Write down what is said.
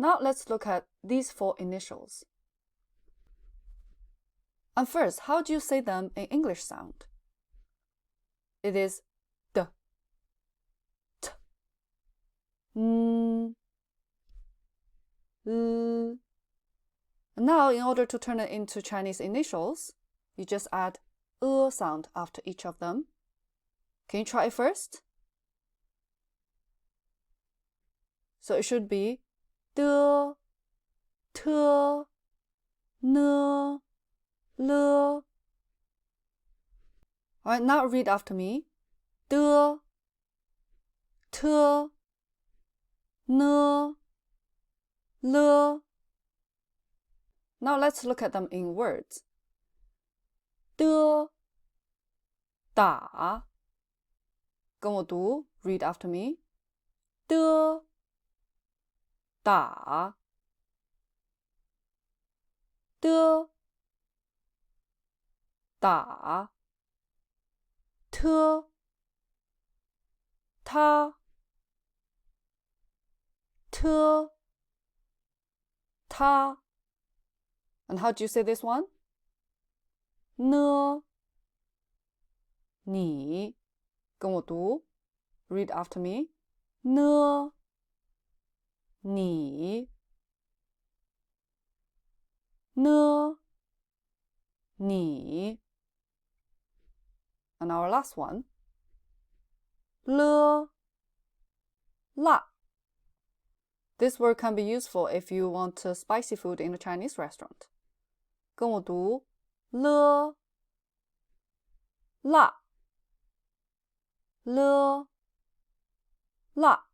Now let's look at these 4 initials. And first, how do you say them in English sound? It is D, T, N, L. Now, in order to turn it into Chinese initials, you just add sound after each of them. Can you try it first? So it should be D, T, N, L. Alright, now read after me. D, T, N, L. Now let's look at them in words. D, 打 跟我读 read after me. 的 打 的 打 t 他 t 他 And how do you say this one? 呢 你 跟我读 read after me. 呢你呢你 And our last one. 了 la. This word can be useful if you want spicy food in a Chinese restaurant. 跟我读 了 la 了 la